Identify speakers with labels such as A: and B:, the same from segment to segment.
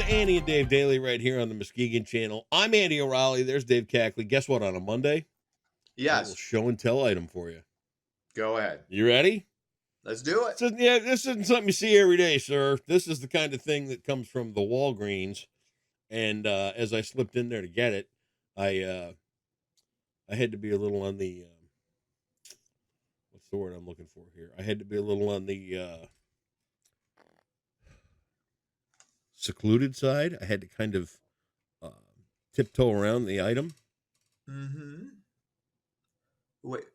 A: to Andy and Dave Daily right here on the Muskegon channel. I'm Andy O'Reilly. There's Dave Cackley. Guess what? On a Monday, a little
B: Yes.
A: show and tell item for you.
B: Go ahead.
A: You ready?
B: Let's do it.
A: So, yeah, this isn't something you see every day, sir. This is the kind of thing that comes from the Walgreens. And as I slipped in there to get it, I had to be a little on the what's the word I'm looking for here? I had to be a little on the secluded side. I had to kind of uh, tiptoe around the item.
B: Mm-hmm. Wait. Is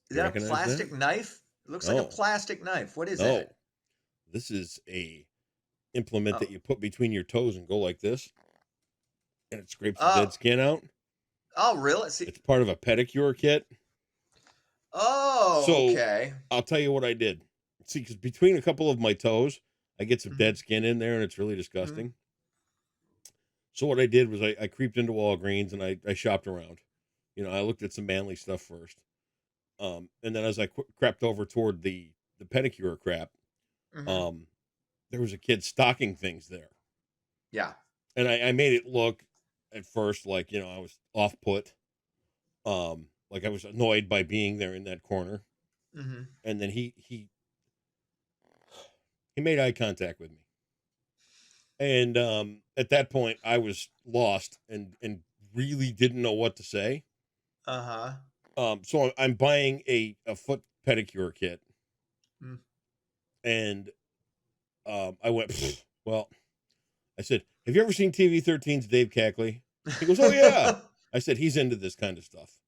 A: You
B: that a
A: recognize
B: plastic
A: that?
B: knife? It looks like
A: No.
B: a plastic knife. What is
A: No.
B: that?
A: This is a implement
B: Oh.
A: that you put between your toes and go like this, and it scrapes the
B: Oh.
A: dead skin out.
B: Oh, really? See.
A: It's part of a pedicure kit.
B: Oh,
A: So
B: okay.
A: I'll tell you what I did. See, because between a couple of my toes, I get some
B: Mhm.
A: dead skin in there, and it's really disgusting. So what I did was I creeped into Walgreens and I shopped around. You know, I looked at some manly stuff first. And then as I crept over toward the pedicure crap,
B: Mhm.
A: there was a kid stocking things there.
B: Yeah.
A: And I made it look at first like, you know, I was off put. Like I was annoyed by being there in that corner.
B: Mhm.
A: And then he made eye contact with me. And at that point I was lost and really didn't know what to say.
B: Uh-huh.
A: So I'm buying a foot pedicure kit.
B: Mm.
A: And I went, well, I said, have you ever seen TV 13's Dave Cackley? He goes, oh, yeah. I said, he's into this kind of stuff.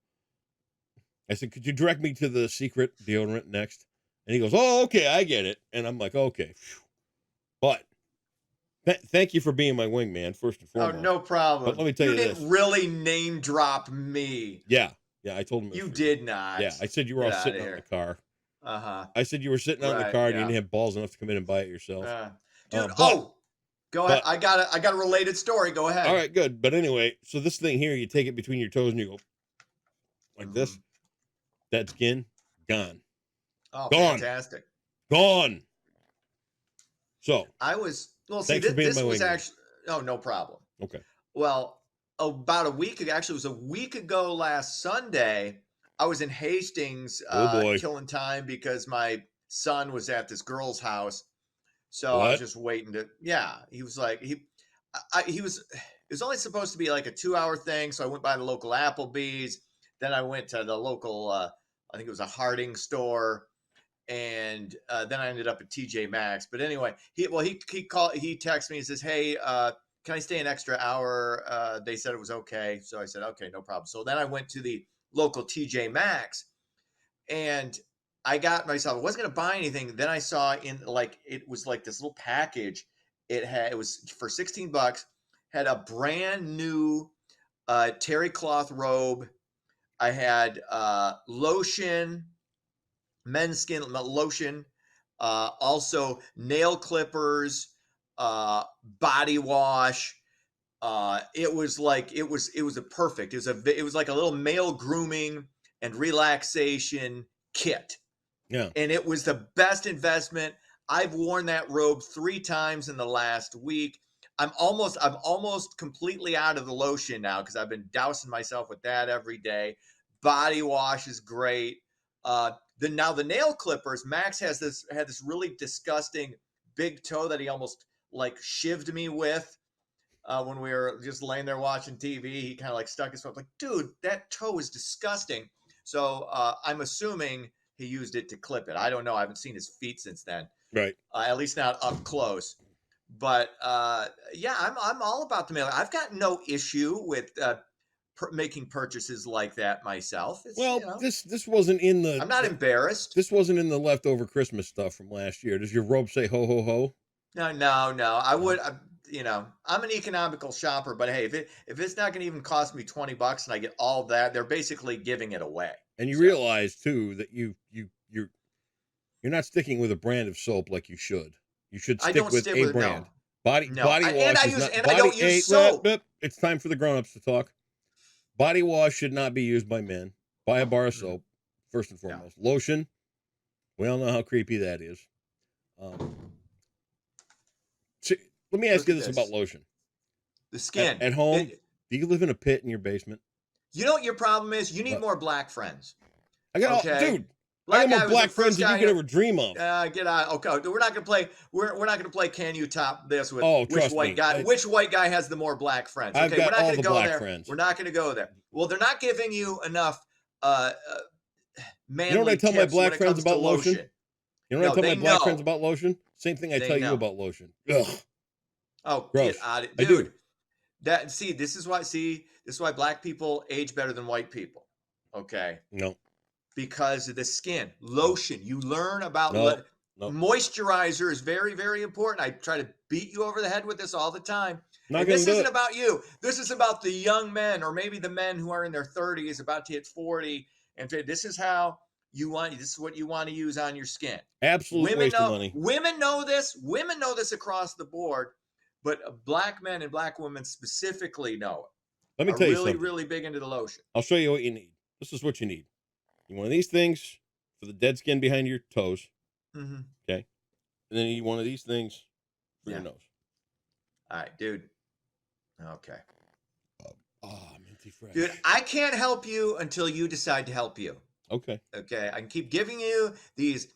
A: I said, could you direct me to the secret deodorant next? And he goes, oh, okay, I get it. And I'm like, okay. But thank you for being my wingman, first and
B: Oh,
A: foremost.
B: no
A: But
B: problem.
A: let me tell
B: You
A: you this.
B: didn't really name drop me.
A: Yeah. Yeah, I told him.
B: You did not.
A: Yeah, I said you were
B: Get
A: all
B: out of
A: sitting out in the
B: here.
A: car.
B: Uh-huh.
A: I said you were sitting out in the
B: Right,
A: car and you
B: yeah.
A: didn't have balls enough to come in and buy it yourself.
B: Dude,
A: But
B: go ahead. I got a related story. Go
A: all
B: ahead.
A: right, good. But anyway, so this thing here, you take it between your toes and you go like this. Dead skin, gone.
B: Oh,
A: Gone.
B: fantastic.
A: Gone. So
B: see,
A: thanks for being my
B: this was
A: wingman.
B: actually, oh, no problem.
A: Okay.
B: Well, about a week ago, actually, it was a week ago last Sunday. I was in Hastings,
A: Oh boy.
B: killing time because my son was at this girl's house. So I was
A: What?
B: just waiting he was like, it was only supposed to be like a 2-hour thing. So I went by the local Applebee's. Then I went to the local, I think it was a Harding store. And then I ended up at TJ Maxx. But anyway, he texted me and says, hey, can I stay an extra hour? They said it was okay. So I said, okay, no problem. So then I went to the local TJ Maxx and I got myself, I wasn't going to buy anything. Then I saw it was like this little package. It was for $16, had a brand new terry cloth robe. I had lotion, men's skin lotion, also nail clippers, body wash. It was a perfect. It was like a little male grooming and relaxation kit.
A: Yeah.
B: And it was the best investment. I've worn that robe 3 times in the last week. I'm almost completely out of the lotion now because I've been dousing myself with that every day. Body wash is great. The nail clippers. Max had this really disgusting big toe that he almost like shivved me with when we were just laying there watching TV. He kind of like stuck his foot. Like, dude, that toe is disgusting. So I'm assuming he used it to clip it. I don't know. I haven't seen his feet since then.
A: Right.
B: At least not up close. But yeah, I'm all about the mail. I've got no issue with making purchases like that myself.
A: Well, this wasn't in the.
B: I'm not embarrassed.
A: This wasn't in the leftover Christmas stuff from last year. Does your robe say ho ho ho?
B: No. I would. I'm an economical shopper, but hey, if it's not going to even cost me $20 and I get all that, they're basically giving it away.
A: And you realize too that you're not sticking with a brand of soap like you should. You should stick with a brand. Body wash is not.
B: I don't use soap.
A: It's time for the grown-ups to talk. Body wash should not be used by men. Buy a bar of soap, first and foremost. Yeah. Lotion, we all know how creepy that is. let me ask
B: Look
A: you
B: at
A: this about
B: this.
A: lotion.
B: The skin.
A: At home,
B: It-
A: do you live in a pit in your basement?
B: you know what your problem is? You need
A: What?
B: more black friends.
A: I got all,
B: Okay.
A: dude. I got
B: Black
A: more
B: guy was the
A: black friends
B: first
A: than you
B: guy.
A: could ever dream of.
B: Get out. Okay, we're not gonna play. We're not gonna play. Can you top this with
A: Oh,
B: which
A: trust
B: white
A: me.
B: guy? Which white guy has the more black friends?
A: I've
B: Okay, we're
A: got
B: not
A: all
B: gonna
A: the
B: go
A: black
B: there.
A: friends.
B: We're not gonna go there. Well, they're not giving you enough uh, manly
A: You know what I tell my
B: tips when
A: black
B: it
A: friends
B: comes to
A: about lotion?
B: lotion.
A: You know what
B: No,
A: I tell
B: they
A: my black friends
B: know.
A: about lotion? Same thing I
B: They
A: tell you
B: know.
A: about lotion. Ugh.
B: Oh,
A: Gross.
B: get out of
A: I
B: it,
A: do.
B: dude. That see, this is why. See, this is why black people age better than white people. Okay,
A: No.
B: because of the skin lotion. You learn about
A: No. No.
B: moisturizer is very, very important. I try to beat you over the head with this all the time.
A: Not
B: And
A: gonna
B: this
A: do
B: isn't
A: it.
B: about you. This is about the young men, or maybe the men who are in their 30s, about to hit 40. And this is how you want. This is what you want to use on your skin.
A: Absolute
B: Women
A: waste of
B: know.
A: money.
B: Women know this. Women know this across the board. But black men and black women specifically know
A: Let
B: it.
A: me
B: Are
A: tell you
B: really,
A: something.
B: really big into the lotion.
A: I'll show you what you need. This is what you need. You want one of these things for the dead skin behind your toes.
B: Mm-hmm.
A: Okay. And then you need one of these things for
B: Yeah.
A: your nose.
B: All right, dude. Okay.
A: Minty fresh.
B: Dude, I can't help you until you decide to help you.
A: Okay.
B: Okay, I can keep giving you these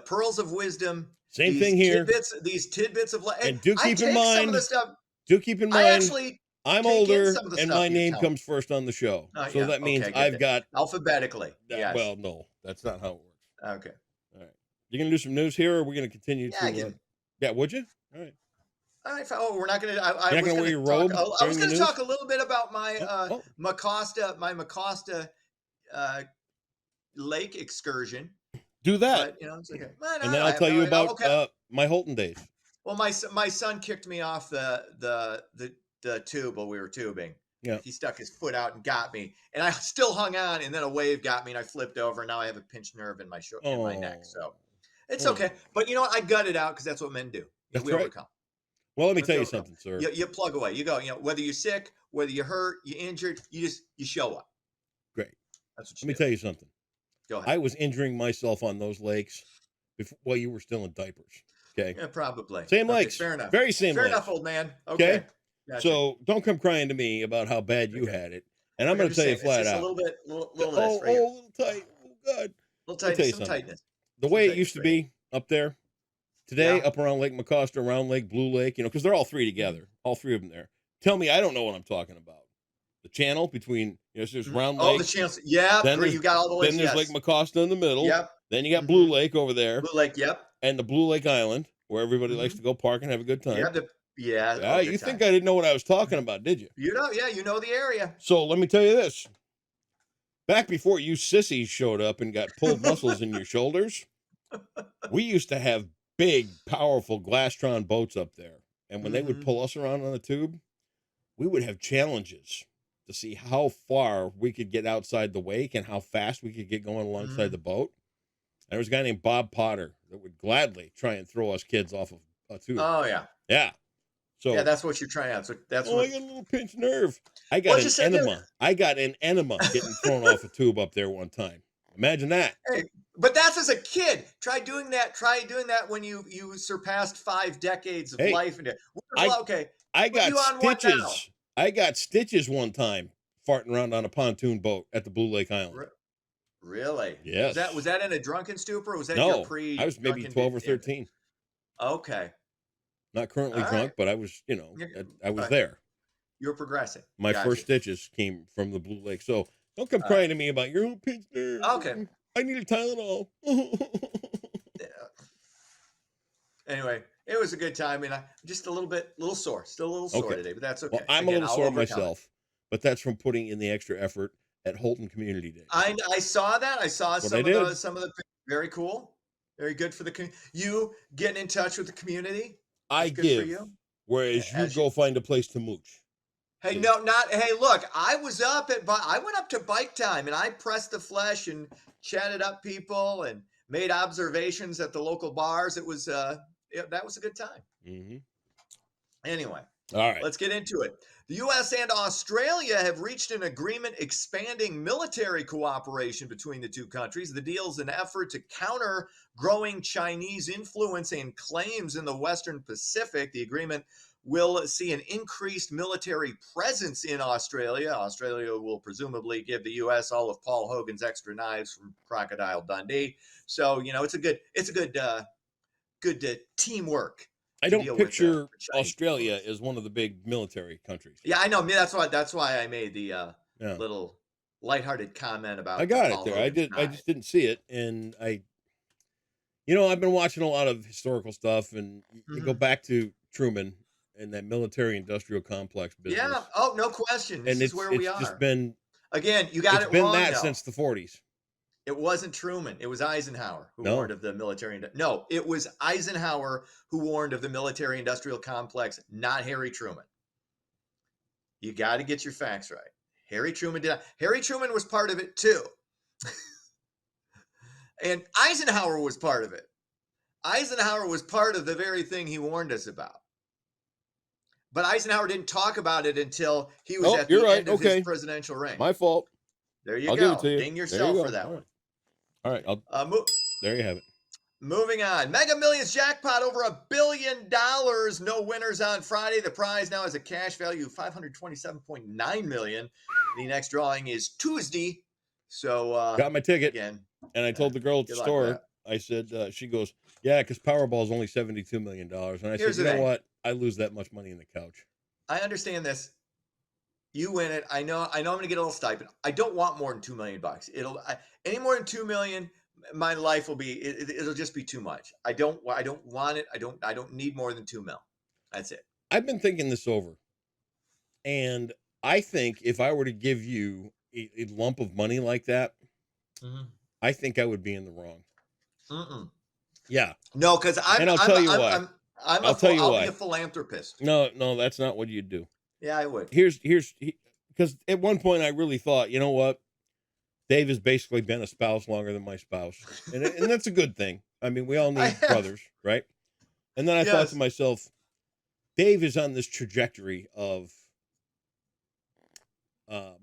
B: pearls of wisdom.
A: Same
B: these
A: thing here.
B: These tidbits of life.
A: And do
B: I
A: keep in
B: take some of the
A: mind,
B: stuff.
A: do keep in
B: I
A: mind,
B: actually
A: I'm
B: take in
A: older
B: some of the
A: and
B: stuff
A: my
B: you
A: name
B: tell me.
A: comes first on the show. So
B: Yeah,
A: that means
B: okay,
A: I've
B: good.
A: got
B: Alphabetically.
A: that.
B: Yes.
A: Well, no, that's not how it works.
B: Okay.
A: All right. You gonna do some news here, or are we gonna continue
B: Yeah, I
A: to?
B: can.
A: Yeah, would you? All right.
B: All right. Oh, we're not going to. I
A: You're not
B: was
A: gonna
B: going
A: wear
B: to
A: your
B: talk.
A: robe
B: I was
A: during the
B: going to
A: news?
B: talk a little bit about my
A: Oh.
B: Macosta lake excursion.
A: Do that,
B: But it's okay. Well,
A: and
B: no,
A: then
B: I
A: I'll
B: have
A: tell
B: no-
A: you about
B: okay.
A: my Holton days.
B: Well, my son kicked me off the tube while we were tubing.
A: Yeah.
B: He stuck his foot out and got me, and I still hung on. And then a wave got me, and I flipped over. And now I have a pinched nerve in my in my neck. So it's
A: Oh.
B: okay. But you know what? I gut it out because that's what men do.
A: That's
B: we
A: right.
B: overcome.
A: Well, let me
B: Let's
A: tell you
B: overcome.
A: something, sir.
B: You plug away. You go. Whether you're sick, whether you're hurt, you're injured, you show up.
A: Great.
B: That's what you
A: Let me
B: do.
A: tell you something.
B: Go ahead.
A: I was injuring myself on those lakes while you were still in diapers. Okay.
B: Yeah, probably.
A: Same
B: Okay,
A: legs.
B: fair enough.
A: Very same
B: Fair
A: legs.
B: enough, old man. Okay. Gotcha.
A: So don't come crying to me about how bad you
B: Okay.
A: had it. And I'm
B: Like
A: going to tell you
B: saying,
A: flat
B: it's just
A: out.
B: a little bit, little of this
A: Oh,
B: right here.
A: a little tight. Oh, God.
B: Little
A: Let me tell
B: tightness,
A: you
B: some
A: something.
B: tightness.
A: The way it used to be up there, today
B: Yeah.
A: up around Lake Macosta, around Lake Blue Lake, because they're all three together, all three of them there. Tell me I don't know what I'm talking about. The channel between, there's Round
B: Oh,
A: Lake.
B: the chance. Yeah,
A: Then
B: you got all the lakes.
A: Then there's
B: Yes.
A: Lake Macosta in the middle.
B: Yep.
A: Then you got Blue
B: Mhm.
A: Lake over there,
B: Blue Lake. Yep.
A: and the Blue Lake Island, where everybody likes to go park and have a good time.
B: Yeah. Yeah.
A: Ah, you think I didn't know what I was talking about, did you?
B: You know, yeah, you know the area.
A: So let me tell you this. Back before you sissies showed up and got pulled muscles in your shoulders, we used to have big, powerful Glastron boats up there. And when they would pull us around on the tube, we would have challenges to see how far we could get outside the wake and how fast we could get going alongside the boat. And there was a guy named Bob Potter that would gladly try and throw us kids off of a tube.
B: Oh, yeah.
A: Yeah. So
B: yeah, that's what you're trying out. So that's
A: I
B: what.
A: got a little pinched nerve. I got
B: What'd you
A: an
B: say,
A: enema. I got an enema getting thrown off a tube up there one time. Imagine that.
B: Hey, but that's as a kid. Try doing that. Try doing that when you surpassed 5 decades of
A: Hey,
B: life. And okay.
A: I
B: Put you
A: got
B: on one now.
A: stitches. I got stitches one time farting around on a pontoon boat at the Blue Lake Island.
B: Really?
A: Yes.
B: Was that in a drunken stupor? Or was that
A: No,
B: your pre?
A: I was maybe 12 or 13.
B: Okay.
A: Not currently
B: All
A: drunk,
B: right.
A: but I was, I was
B: Right.
A: there.
B: You're progressing.
A: My
B: Gotcha.
A: first stitches came from the Blue Lake. So don't come crying to me about your little pinched nerve.
B: Okay.
A: I need a Tylenol.
B: Anyway, it was a good time, and I just a little sore, still a little sore
A: Okay.
B: today, but that's okay.
A: Well, I'm
B: Again,
A: a little
B: I'll
A: sore
B: overcome it.
A: myself, but that's from putting in the extra effort at Holton Community Day.
B: I saw that. I saw
A: what
B: some
A: I
B: of
A: did.
B: the very cool, very good for the community. You getting in touch with the community.
A: I
B: That's good for
A: give,
B: you.
A: whereas you
B: As
A: go find a place to mooch.
B: Hey,
A: See?
B: no, not hey. Look, I was up I went up to Bike Time and I pressed the flesh and chatted up people and made observations at the local bars. It was that was a good time.
A: Mm-hmm.
B: Anyway,
A: All right.
B: Let's get into it. The US and Australia have reached an agreement expanding military cooperation between the two countries. The deal is an effort to counter growing Chinese influence and claims in the Western Pacific. The agreement will see an increased military presence in Australia. Australia will presumably give the US all of Paul Hogan's extra knives from Crocodile Dundee. So, it's a good teamwork
A: I
B: to
A: don't
B: deal with
A: picture
B: Chinese
A: Australia
B: influence.
A: as one of the big military countries.
B: Yeah, I know. Me, that's why I made the
A: Yeah.
B: little lighthearted comment
A: I
B: about
A: got it
B: Paul
A: there.
B: Hogan's
A: I
B: knife.
A: just didn't see it. And I've been watching a lot of historical stuff, and you go
B: Mhm.
A: back to Truman and that military industrial complex
B: Yeah.
A: business.
B: Oh, no question. This
A: And
B: is where we
A: it's just
B: are.
A: been
B: Again, you got
A: it's
B: it
A: been
B: wrong
A: that
B: though.
A: since the 40s.
B: It wasn't Truman. It was Eisenhower who warned
A: No.
B: of the military. No, it was Eisenhower who warned of the military industrial complex, not Harry Truman. You got to get your facts right. Harry Truman did. Harry Truman was part of it too, and Eisenhower was part of it. Eisenhower was part of the very thing he warned us about. But Eisenhower didn't talk about it until he was
A: Oh,
B: at
A: you're
B: the
A: right.
B: end of his
A: Okay.
B: presidential reign.
A: My fault.
B: There you
A: I'll give it
B: go.
A: to you.
B: Ding
A: There you
B: yourself
A: go.
B: for that
A: All
B: one.
A: right. All right. There you have it.
B: Moving on. Mega Millions jackpot over $1 billion. No winners on Friday. The prize now has a cash value of $527.9 million. The next drawing is Tuesday. So
A: Got my ticket.
B: again,
A: And I told the girl at the
B: good luck with
A: store,
B: that.
A: I said, she goes, yeah, because Powerball is only $72 million. And I
B: Here's
A: said,
B: the
A: you know
B: thing.
A: what? I lose that much money in the couch.
B: I understand this. You win it. I know. I'm going to get a little stipend. I don't want more than $2 million. Any more than $2 million, my life will be. It'll just be too much. I don't want it. I don't need more than 2 mil. That's it.
A: I've been thinking this over. And I think if I were to give you a lump of money like that,
B: Mm-hmm.
A: I think I would be in the wrong.
B: Mm-mm.
A: Yeah.
B: No, because
A: And I'll tell you why. I'll tell you
B: I'll be
A: why.
B: a philanthropist.
A: No, that's not what you'd do.
B: Yeah, I would.
A: Here's because at one point I really thought, you know what? Dave has basically been a spouse longer than my spouse. And that's a good thing. I mean, we all
B: I
A: need
B: have.
A: brothers, right? And then I thought to
B: Yes.
A: myself, Dave is on this trajectory of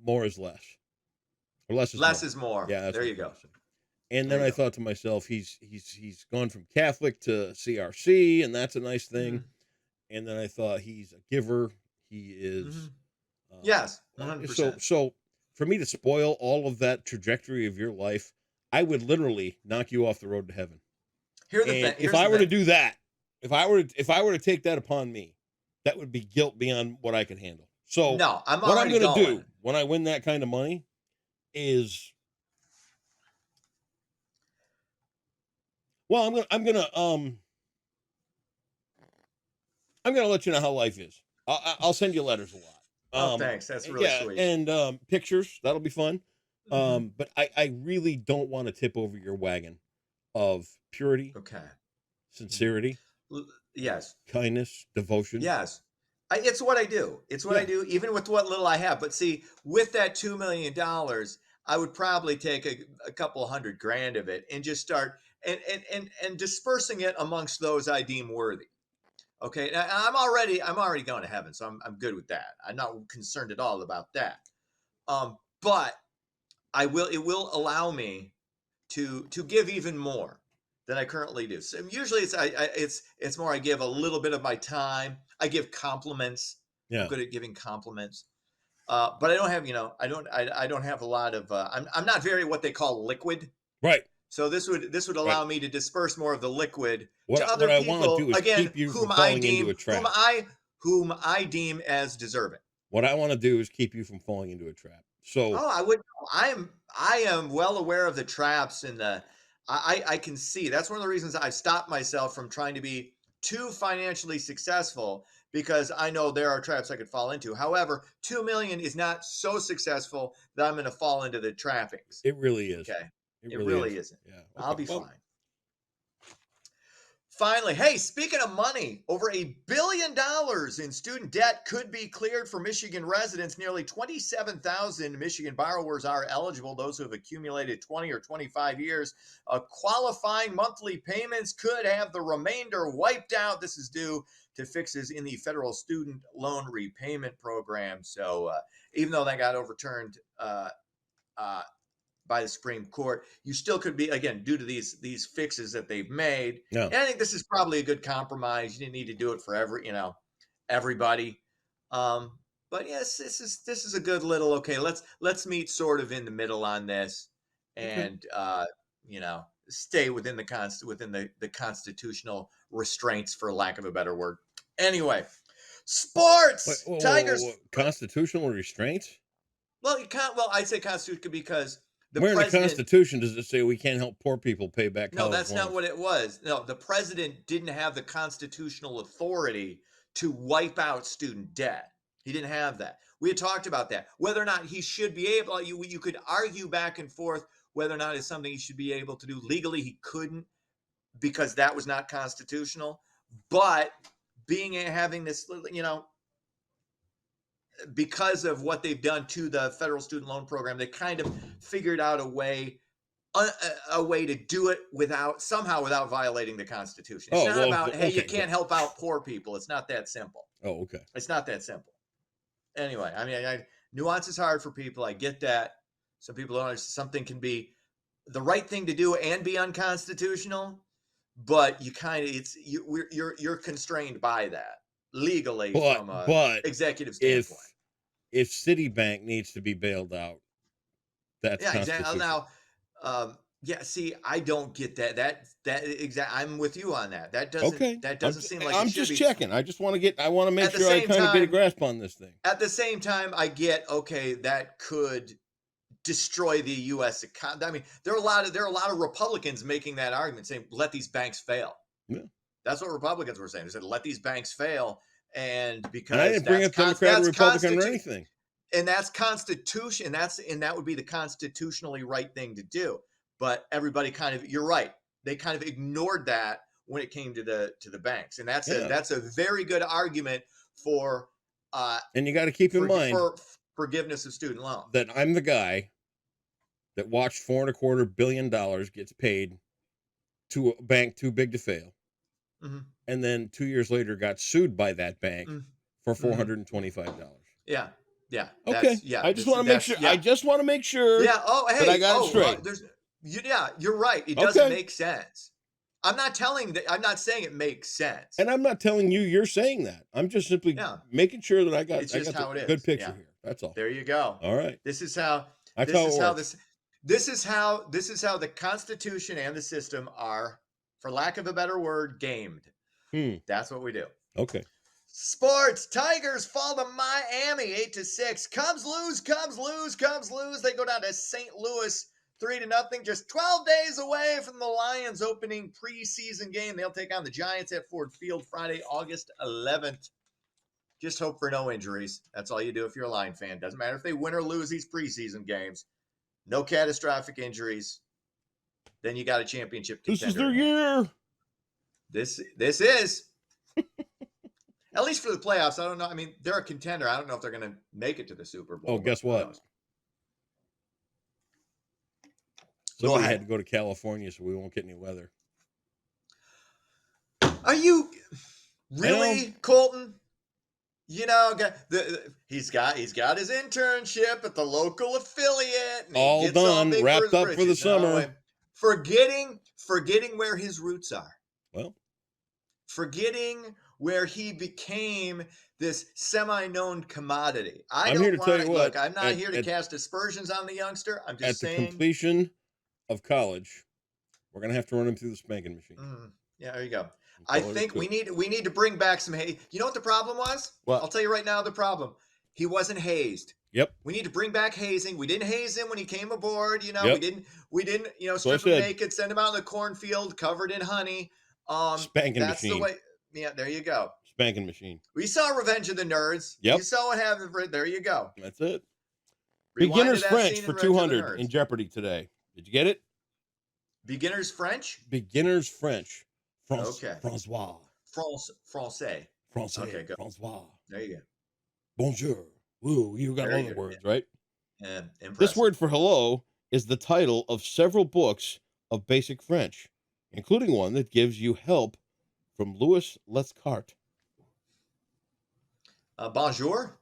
A: more is less. Or less is
B: Less
A: more.
B: is more.
A: Yeah, that's
B: There
A: what
B: you
A: I'm
B: go.
A: gonna say. And
B: There
A: then
B: you
A: I
B: go.
A: thought to myself, he's gone from Catholic to CRC, and that's a nice thing.
B: Mhm.
A: And then I thought he's a giver. He is
B: Mhm. Yes,
A: so
B: 100%.
A: for me to spoil all of that trajectory of your life, I would literally knock you off the road to heaven. And if
B: Here's
A: I
B: the
A: were to
B: thing.
A: do that, if I were to take that upon me, that would be guilt beyond what I could handle. So
B: No, I'm
A: what I'm
B: already
A: going to do
B: going.
A: when I win that kind of money is, well, I'm gonna let you know how life is. I'll send you letters a lot.
B: Oh, thanks. That's really
A: Yeah,
B: sweet.
A: and pictures, that'll be fun.
B: Mhm.
A: But I really don't want to tip over your wagon of purity,
B: Okay.
A: sincerity,
B: Yes.
A: kindness, devotion.
B: Yes. It's what I do. It's what I
A: Yeah.
B: do, even with what little I have. But see, with that $2 million, I would probably take a couple hundred grand of it and just start and dispersing it amongst those I deem worthy. Okay. Now, I'm already going to heaven, so I'm good with that. I'm not concerned at all about that. But it will allow me to give even more than I currently do. So usually it's more I give a little bit of my time. I give compliments. I'm
A: Yeah.
B: good at giving compliments. But I don't have, I don't have a lot of I'm not very what they call liquid.
A: Right.
B: So this would
A: Right.
B: allow me to disperse more of the liquid
A: What
B: to
A: what
B: other
A: I want to
B: people,
A: do is
B: again,
A: keep you from
B: whom I
A: falling into
B: deem
A: a trap.
B: whom I deem as deserving.
A: What I want to do is keep you from falling into a trap. So
B: Oh, I am well aware of the traps and I can see that's one of the reasons I've stopped myself from trying to be too financially successful because I know there are traps I could fall into. However, 2 million is not so successful that I'm going to fall into the trappings.
A: it really is.
B: Okay.
A: It
B: It
A: really
B: really
A: is.
B: isn't.
A: Yeah.
B: I'll
A: Okay.
B: be
A: Well,
B: fine. Finally, hey, speaking of money, over $1 billion in student debt could be cleared for Michigan residents. Nearly 27,000 Michigan borrowers are eligible. Those who have accumulated 20 or 25 years qualifying monthly payments could have the remainder wiped out. This is due to fixes in the federal student loan repayment program. So even though that got overturned uh, by the Supreme Court, you still could be, again, due to these fixes that they've made.
A: Yeah.
B: And I think this is probably a good compromise. You didn't need to do it for everybody. But yes, this is a good little, okay, let's meet sort of in the middle on this, and stay within the constitutional restraints, for lack of a better word. Anyway, sports. Tigers.
A: Constitutional restraints?
B: Well, you can't. Well, I say constitutional because
A: where in the Constitution does it say we can't help poor people pay back college
B: No, that's
A: loans?
B: not what it was. No, the president didn't have the constitutional authority to wipe out student debt. He didn't have that. We had talked about that. Whether or not he should be able, you could argue back and forth whether or not it's something he should be able to do. Legally, he couldn't, because that was not constitutional. But having this, because of what they've done to the federal student loan program, they kind of figured out a way to do it without violating the Constitution. It's not about, hey, you can't help out poor people. It's not that simple.
A: Oh, okay.
B: It's not that simple. Anyway, I mean, nuance is hard for people. I get that. Some people don't understand. Something can be the right thing to do and be unconstitutional, but you're constrained by that legally from an executive standpoint.
A: If Citibank needs to be bailed out, that's
B: exactly. Now, see, I don't get that. I'm with you on that. That doesn't seem like
A: I'm just checking. I want to make sure I kind of get a grasp on this thing.
B: At the same time, I get, okay, that could destroy the U.S. economy. I mean, there are a lot of Republicans making that argument, saying let these banks fail.
A: Yeah.
B: That's what Republicans were saying. They said let these banks fail, and because
A: I didn't bring up Democrat or Republican or anything.
B: And that's Constitution. And that would be the constitutionally right thing to do. But everybody you're right. They kind of ignored that when it came to the banks, and that's a very good argument for.
A: And you got to keep in mind
B: for forgiveness of student loans.
A: That I'm the guy that watched $4.25 billion gets paid to a bank too big to fail, and then 2 years later got sued by that bank for $425.
B: Yeah. Yeah.
A: Okay. I just want to make sure. I just want to make sure.
B: Yeah. Oh, hey.
A: That I got it straight.
B: You're right. It doesn't make sense. I'm not saying it makes sense.
A: And I'm not telling you you're saying that. I'm just simply making sure that I got the good picture here. That's all.
B: There you go.
A: All right.
B: This is how the Constitution and the system are, for lack of a better word, gamed. That's what we do.
A: Okay.
B: Sports. Tigers fall to Miami 8-6. Cubs lose. They go down to St. Louis 3-0. Just 12 days away from the Lions opening preseason game. They'll take on the Giants at Ford Field Friday, August 11th. Just hope for no injuries. That's all you do if you're a Lion fan. Doesn't matter if they win or lose these preseason games. No catastrophic injuries. Then you got a championship contender.
A: This is their year.
B: This is. At least for the playoffs. I don't know. I mean, they're a contender. I don't know if they're going to make it to the Super Bowl.
A: Oh, guess what? Somebody had to go to California, so we won't get any weather.
B: Are you really, Colton? You know, he's got his internship at the local affiliate. And
A: all done, wrapped up for the summer.
B: Forgetting where his roots are.
A: Well,
B: forgetting where he became this semi-known commodity.
A: I'm here to tell you what.
B: I'm not here to cast aspersions on the youngster. I'm just saying.
A: At the completion of college, we're gonna have to run him through the spanking machine.
B: Yeah, there you go. I think we need to bring back some hay. You know what the problem was?
A: Well,
B: I'll tell you right now the problem. He wasn't hazed.
A: Yep.
B: We need to bring back hazing. We didn't haze him when he came aboard. You know,
A: yep.
B: we didn't, strip him naked, send him out in the cornfield covered in honey.
A: Spanking
B: that's
A: machine.
B: The way. Yeah, there you go.
A: Spanking machine.
B: We saw Revenge of the Nerds.
A: Yep.
B: You saw what happened. There you go.
A: That's it.
B: Rewind
A: Beginner's French for 200 in Jeopardy today. Did you get it?
B: Beginner's French?
A: Beginner's French.
B: Okay.
A: François.
B: Français. Okay, go.
A: François.
B: There you go.
A: Bonjour. Woo, you got all the words, right?
B: Yeah, impressive.
A: This word for hello is the title of several books of basic French, including one that gives you help from Louis Lescart.
B: Bonjour.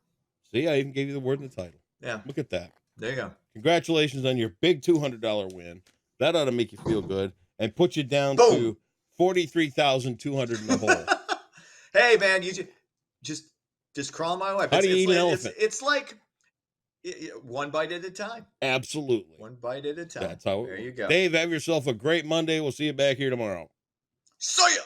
A: See, I even gave you the word in the title.
B: Yeah,
A: Look at that.
B: there you go.
A: Congratulations on your big $200 win. That ought to make you feel good and put you down
B: Boom.
A: to 43,200 in the hole.
B: Hey, man, you just crawl my way.
A: How do you eat an
B: like,
A: elephant?
B: It's like one bite at a time.
A: Absolutely.
B: One bite at a time.
A: That's how.
B: There you go.
A: Dave, have yourself a great Monday. We'll see you back here tomorrow.
B: See ya.